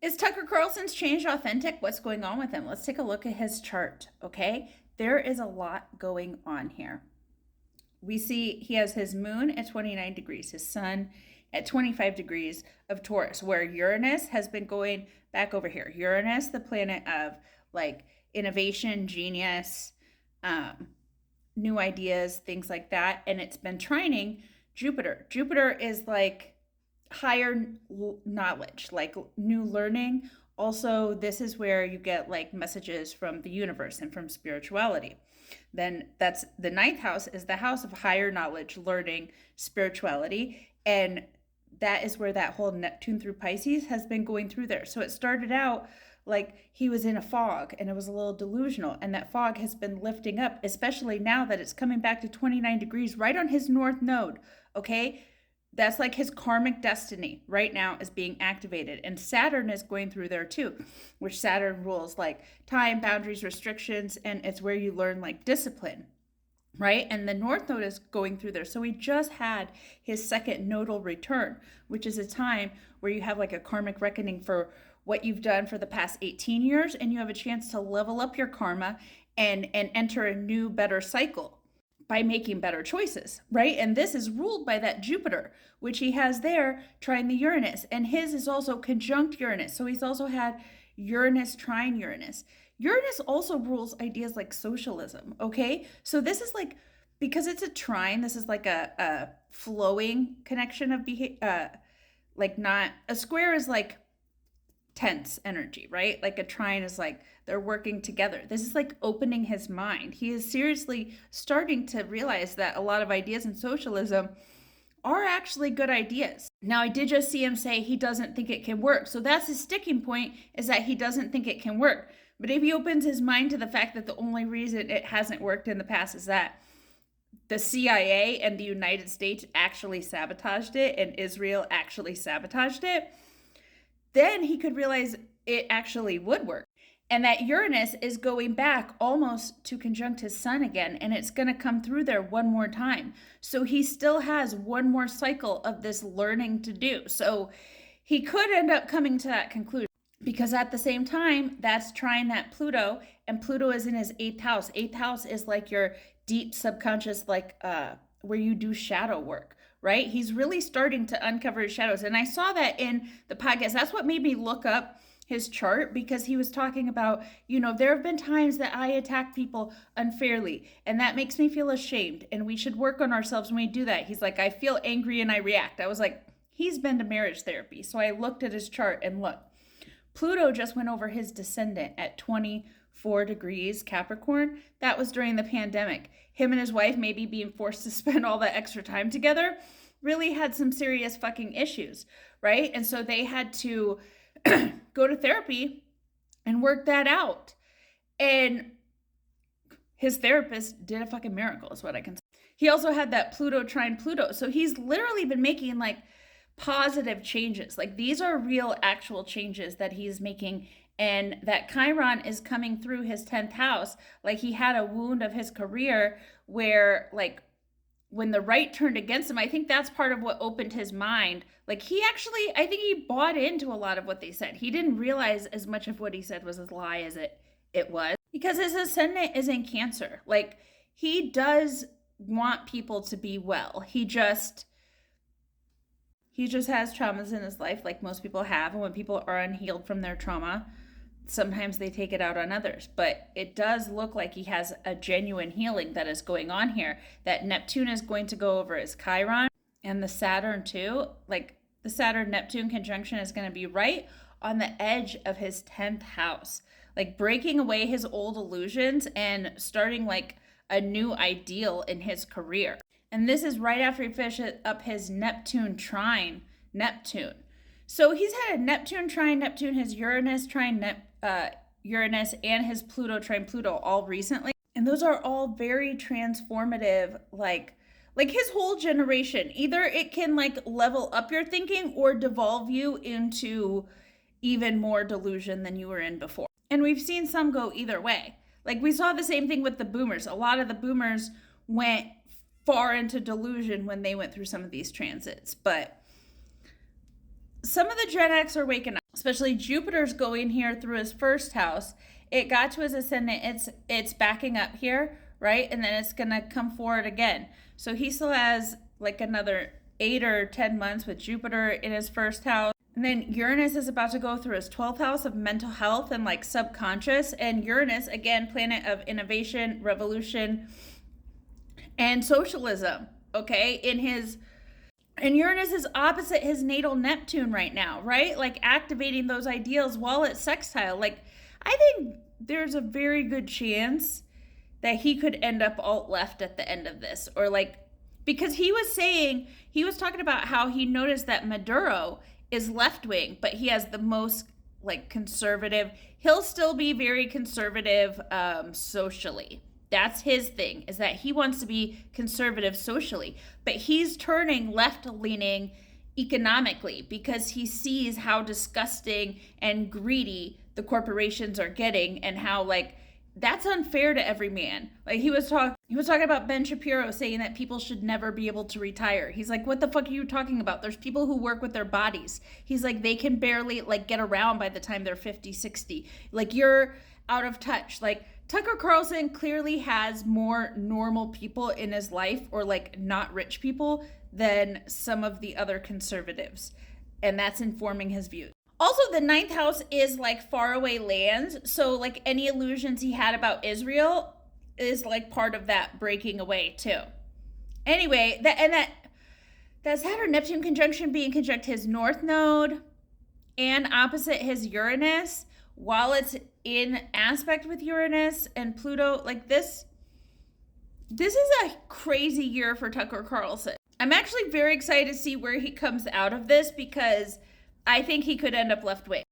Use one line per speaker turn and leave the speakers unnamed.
Is Tucker Carlson's change authentic? What's going on with him? Let's take a look at his chart, okay? There is a lot going on here. We see he has his moon at 29 degrees, his sun at 25 degrees of Taurus, where Uranus has been going back over here. Uranus, the planet of like innovation, genius, new ideas, things like that. And it's been trining Jupiter. Jupiter is like higher knowledge, like new learning. Also, this is where you get like messages from the universe and from spirituality. Then that's the ninth house, is the house of higher knowledge, learning, spirituality. And that is where that whole Neptune through Pisces has been going through there. So it started out like he was in a fog and it was a little delusional. And that fog has been lifting up, especially now that it's coming back to 29 degrees right on his north node. Okay. That's like his karmic destiny right now is being activated. And Saturn is going through there too, which Saturn rules like time, boundaries, restrictions, and it's where you learn like discipline, right? And the North Node is going through there. So we just had his second nodal return, which is a time where you have like a karmic reckoning for what you've done for the past 18 years, and you have a chance to level up your karma and enter a new, better cycle by making better choices, right? And this is ruled by that Jupiter, which he has there trine the Uranus. And his is also conjunct Uranus. So he's also had Uranus trine Uranus. Uranus also rules ideas like socialism, okay? So this is like, because it's a trine, this is like a flowing connection of behavior, like not, a square is like tense energy, right? Like a trine is like they're working together. This is like opening his mind. He is seriously starting to realize that a lot of ideas in socialism are actually good ideas. Now, I did just see him say he doesn't think it can work. So that's his sticking point, is that he doesn't think it can work. But if he opens his mind to the fact that the only reason it hasn't worked in the past is that the CIA and the United States actually sabotaged it and Israel actually sabotaged it, then he could realize it actually would work. And that Uranus is going back almost to conjunct his sun again, and it's going to come through there one more time. So he still has one more cycle of this learning to do. So he could end up coming to that conclusion, because at the same time, that's trying that Pluto, and Pluto is in his 8th house. 8th house is like your deep subconscious, like where you do shadow work. Right? He's really starting to uncover his shadows. And I saw that in the podcast. That's what made me look up his chart, because he was talking about, you know, there have been times that I attack people unfairly, and that makes me feel ashamed, and we should work on ourselves when we do that. He's like, I feel angry and I react. I was like, he's been to marriage therapy. So I looked at his chart, and look, Pluto just went over his descendant at 24 degrees Capricorn. That was during the pandemic. Him and his wife, maybe being forced to spend all that extra time together, really had some serious fucking issues, right? And so they had to go to therapy and work that out. And his therapist did a fucking miracle, is what I can say. He also had that Pluto trine Pluto. So he's literally been making like positive changes. Like these are real, actual changes that he's making. And that Chiron is coming through his 10th house. Like he had a wound of his career where like when the right turned against him, I think that's part of what opened his mind. Like he actually, I think he bought into a lot of what they said. He didn't realize as much of what he said was a lie as it was, because his ascendant is in Cancer. Like he does want people to be well. He just has traumas in his life, like most people have. And when people are unhealed from their trauma, sometimes they take it out on others. But it does look like he has a genuine healing that is going on here. That Neptune is going to go over his Chiron, and the Saturn too. Like the Saturn-Neptune conjunction is going to be right on the edge of his 10th house. Like breaking away his old illusions and starting like a new ideal in his career. And this is right after he finishes up his Neptune trine Neptune. So he's had a Neptune trine Neptune, his Uranus trine Uranus, and his Pluto trine Pluto all recently. And those are all very transformative, like his whole generation. Either it can like level up your thinking or devolve you into even more delusion than you were in before. And we've seen some go either way. Like we saw the same thing with the boomers. A lot of the boomers went far into delusion when they went through some of these transits. But some of the Gen X are waking up. especially Jupiter's going here through his first house. It got to his ascendant. It's backing up here, right? And then it's going to come forward again. So he still has like another 8 or 10 months with Jupiter in his first house. And then Uranus is about to go through his 12th house of mental health and like subconscious. And Uranus, again, planet of innovation, revolution, and socialism, okay? And Uranus is opposite his natal Neptune right now, right? Like activating those ideals while it's sextile. Like, I think there's a very good chance that he could end up alt left at the end of this. Or like, because he was talking about how he noticed that Maduro is left wing, but he has the most like conservative. He'll still be very conservative socially. That's his thing, is that he wants to be conservative socially, but he's turning left-leaning economically because he sees how disgusting and greedy the corporations are getting and how like that's unfair to every man. Like he was talking about Ben Shapiro saying that people should never be able to retire. He's like, what the fuck are you talking about? There's people who work with their bodies. He's like, they can barely like get around by the time they're 50, 60. Like you're out of touch. Like Tucker Carlson clearly has more normal people in his life, or like not rich people, than some of the other conservatives. And that's informing his views. Also, the 9th house is like faraway lands. So like any illusions he had about Israel is like part of that breaking away too. Anyway, that Saturn Neptune conjunction being conjunct his North Node and opposite his Uranus, while it's in aspect with Uranus and Pluto, like this is a crazy year for Tucker Carlson. I'm actually very excited to see where he comes out of this because I think he could end up left wing.